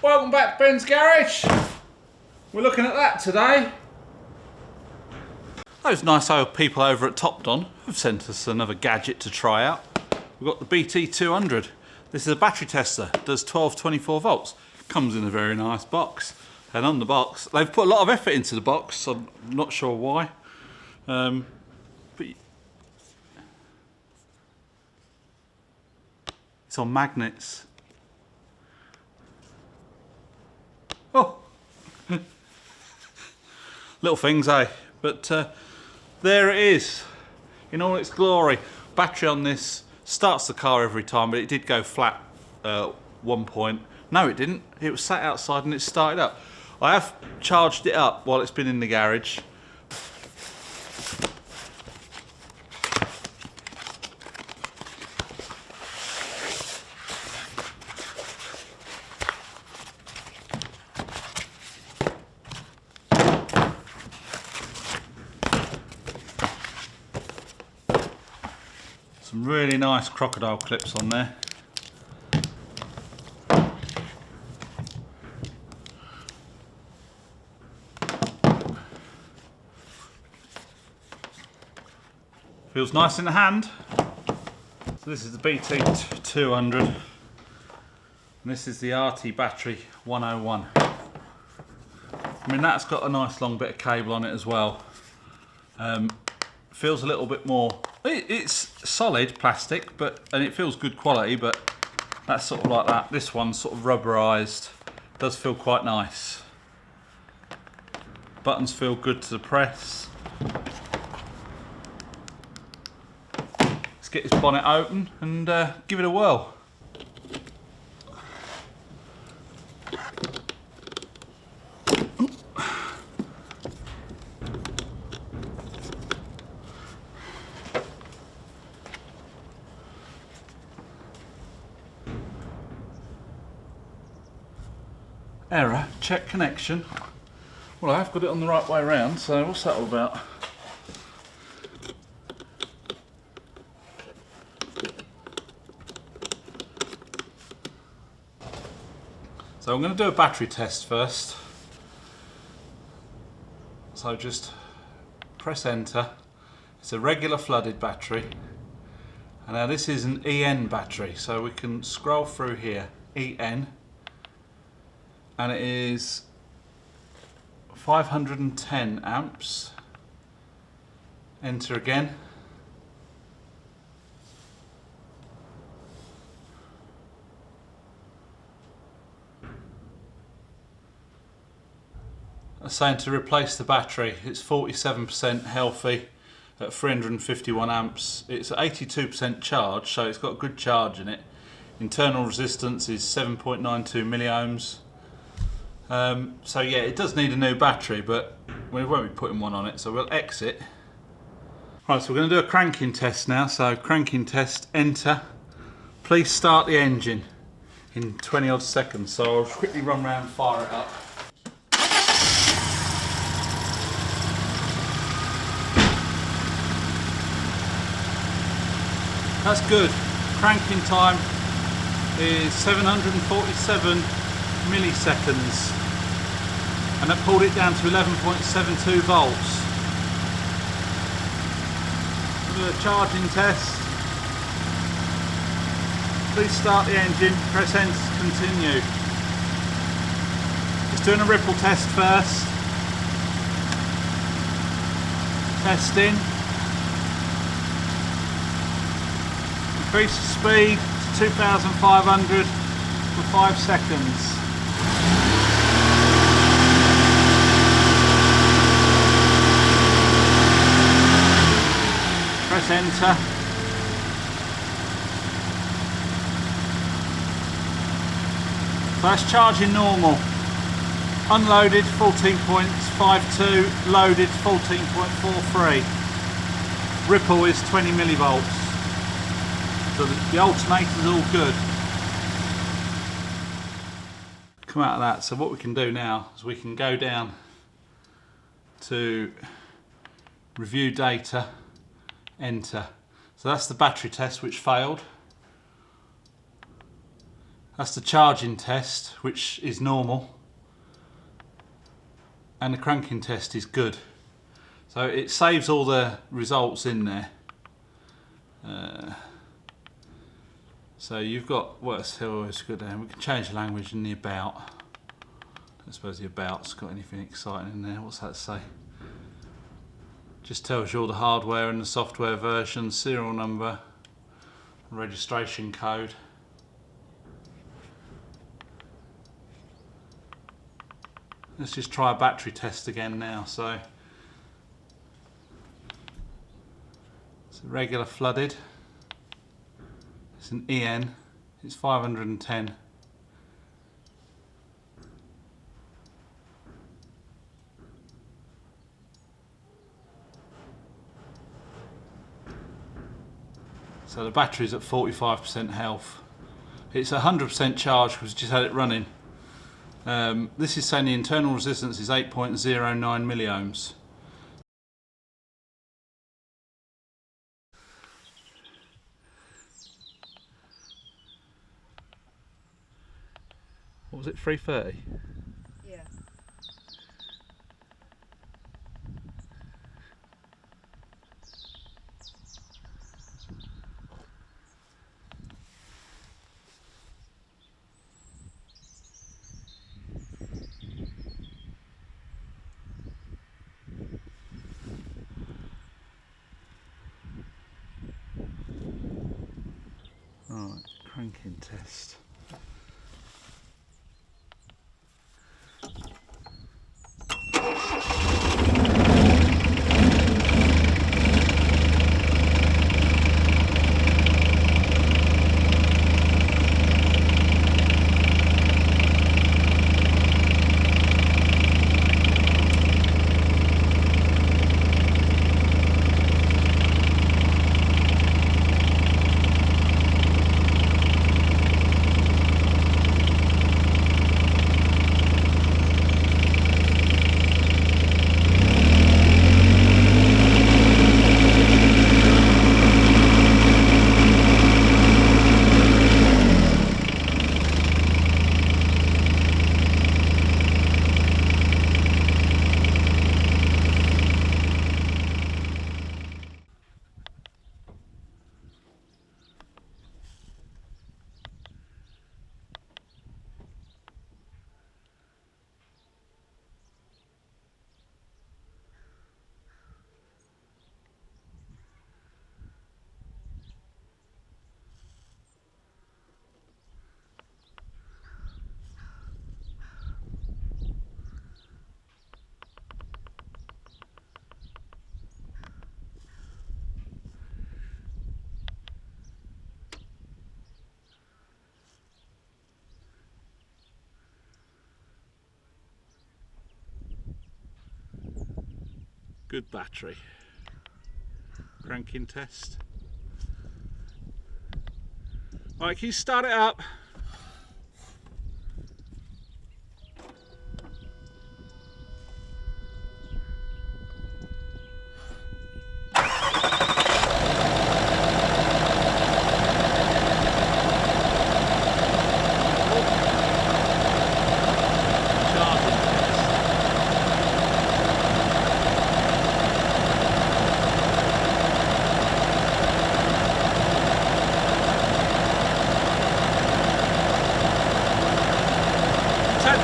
Welcome back to Ben's Garage. We're looking at that today. Those nice old people over at Topdon have sent us another gadget to try out. We've got the BT200. This is a battery tester, does 12-24 volts. Comes in a very nice box. And on the box, they've put a lot of effort into the box, I'm not sure why. But it's on magnets. Oh, little things, eh? But there it is, in all its glory. Battery on this starts the car every time, but it did go flat one point. No, it didn't. It was sat outside and it started up. I have charged it up while it's been in the garage. Some really nice crocodile clips on there. Feels nice in the hand. So this is the BT200 and this is the RT battery 101. I mean, that's got a nice long bit of cable on it as well. Feels a little bit more, it's solid plastic, and it feels good quality, but that's sort of like that. This one's sort of rubberized, does feel quite nice. Buttons feel good to the press. Let's get this bonnet open and give it a whirl. Error, check connection. Well, I have got it on the right way around, so what's that all about? So I'm going to do a battery test first. So just press enter. It's a regular flooded battery. And now this is an EN battery, so we can scroll through here. EN. And it is 510 amps. Enter again. It's saying to replace the battery. It's 47% healthy at 351 amps. It's 82% charge, so it's got good charge in it. Internal resistance is 7.92 milliohms. So yeah, it does need a new battery, but we won't be putting one on it, so we'll exit. Right, so we're going to do a cranking test now. So cranking test, enter. Please start the engine in 20 odd seconds. So I'll quickly run around and fire it up. That's good. Cranking time is 747 milliseconds. And that pulled it down to 11.72 volts. We'll do a charging test. Please start the engine, press enter to continue. Just doing a ripple test first. Testing. Increase the speed to 2,500 for 5 seconds. Press enter. So that's charging normal. Unloaded 14.52, loaded 14.43. Ripple is 20 millivolts. So the alternator's all good. Come out of that. So what we can do now is we can go down to review data, enter. So that's the battery test which failed. That's the charging test, which is normal, and the cranking test is good. So it saves all the results in there. So you've got what's always good there. We can change the language in the about. I suppose the about's got anything exciting in there. What's that say? Just tells you all the hardware and the software version, serial number, registration code. Let's just try a battery test again now. So it's a regular flooded. It's an EN. It's 510. So the battery's at 45% health. It's 100% charged because we just had it running. This is saying the internal resistance is 8.09 milliohms. What was it, 330? Yeah. Right, cranking test. Good battery. Cranking test. Right, can you start it up?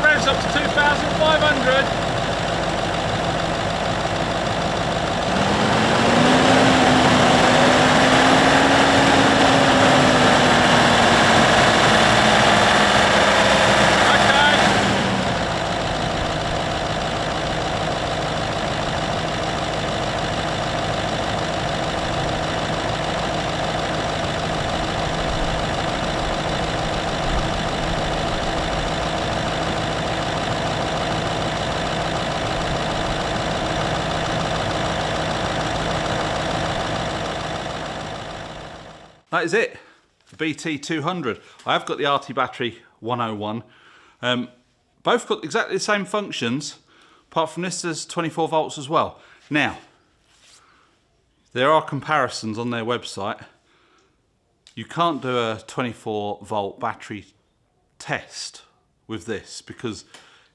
Revs up to 2,500. That is it, the BT200. I have got the RT battery 101. Both got exactly the same functions, apart from this there's 24 volts as well. Now, there are comparisons on their website. You can't do a 24 volt battery test with this, because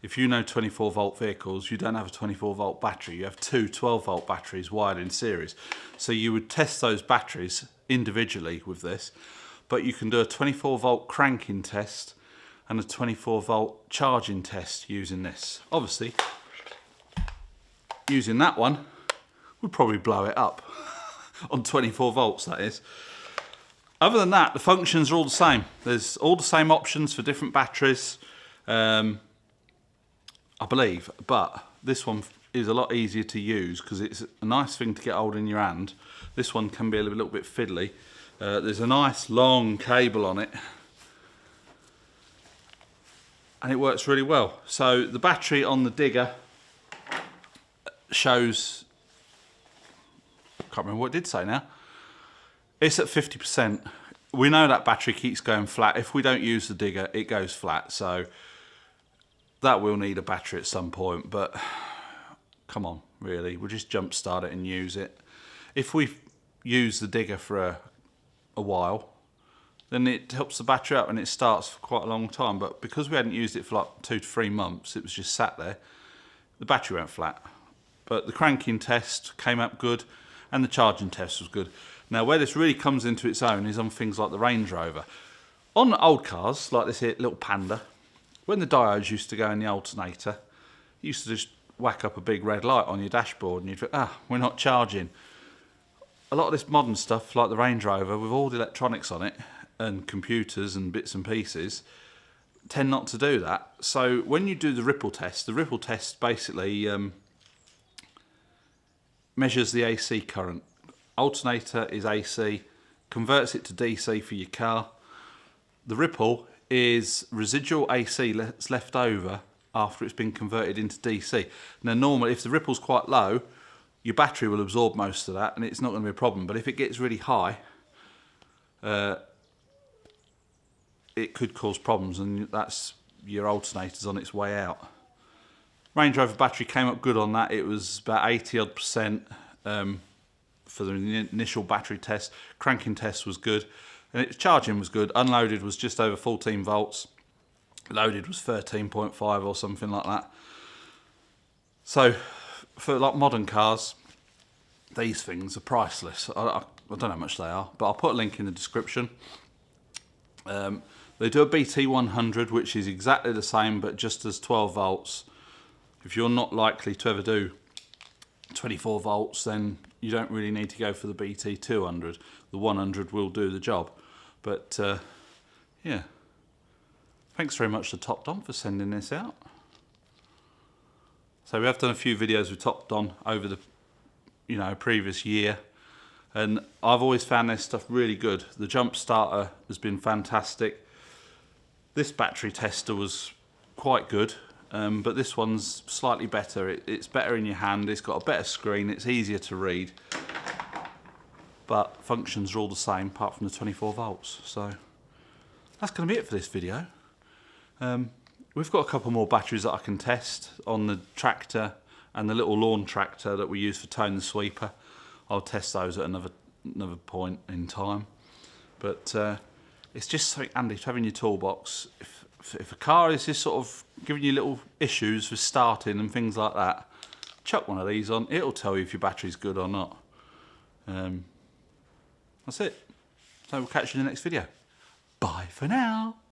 if you know 24 volt vehicles, you don't have a 24 volt battery, you have two 12 volt batteries wired in series. So you would test those batteries individually with this, but you can do a 24 volt cranking test and a 24 volt charging test using this. Obviously, using that one would probably blow it up on 24 volts, that is. Other than that, the functions are all the same. There's all the same options for different batteries, I believe, but this one is a lot easier to use because it's a nice thing to get hold in your hand. This one can be a little bit fiddly. There's a nice long cable on it, and it works really well. So the battery on the digger shows, I can't remember what it did say now. It's at 50%. We know that battery keeps going flat. If we don't use the digger, it goes flat. So that will need a battery at some point, but come on, really. We'll just jump start it and use it. If we use the digger for a while, then it helps the battery up and it starts for quite a long time. But because we hadn't used it for like 2 to 3 months, it was just sat there, the battery went flat. But the cranking test came up good and the charging test was good. Now, where this really comes into its own is on things like the Range Rover. On old cars, like this here, little Panda, when the diodes used to go in the alternator, you used to just whack up a big red light on your dashboard and you'd think, we're not charging. A lot of this modern stuff, like the Range Rover, with all the electronics on it, and computers and bits and pieces, tend not to do that. So when you do the ripple test basically measures the AC current. Alternator is AC, converts it to DC for your car. The ripple is residual AC that's left over after it's been converted into DC. Now normally, if the ripple's quite low, your battery will absorb most of that and it's not going to be a problem. But if it gets really high, it could cause problems, and that's your alternator's on its way out. Range Rover battery came up good on that. It was about 80 odd percent for the initial battery test. Cranking test was good, and its charging was good. Unloaded was just over 14 volts. Loaded was 13.5 or something like that. So for like modern cars, these things are priceless. I don't know how much they are, but I'll put a link in the description. They do a BT100, which is exactly the same, but just as 12 volts. If you're not likely to ever do 24 volts, then you don't really need to go for the BT200. The 100 will do the job. But yeah, thanks very much to Topdon for sending this out. So we have done a few videos with Topdon over the previous year, and I've always found this stuff really good. The jump starter has been fantastic. This battery tester was quite good. But this one's slightly better. It's better in your hand, it's got a better screen, it's easier to read, but functions are all the same apart from the 24 volts. So that's going to be it for this video. We've got a couple more batteries that I can test on the tractor and the little lawn tractor that we use for towing the sweeper. I'll test those at another point in time. But it's just something handy to have in your toolbox. If a car is just sort of giving you little issues with starting and things like that, chuck one of these on. It'll tell you if your battery's good or not. That's it. So we'll catch you in the next video. Bye for now.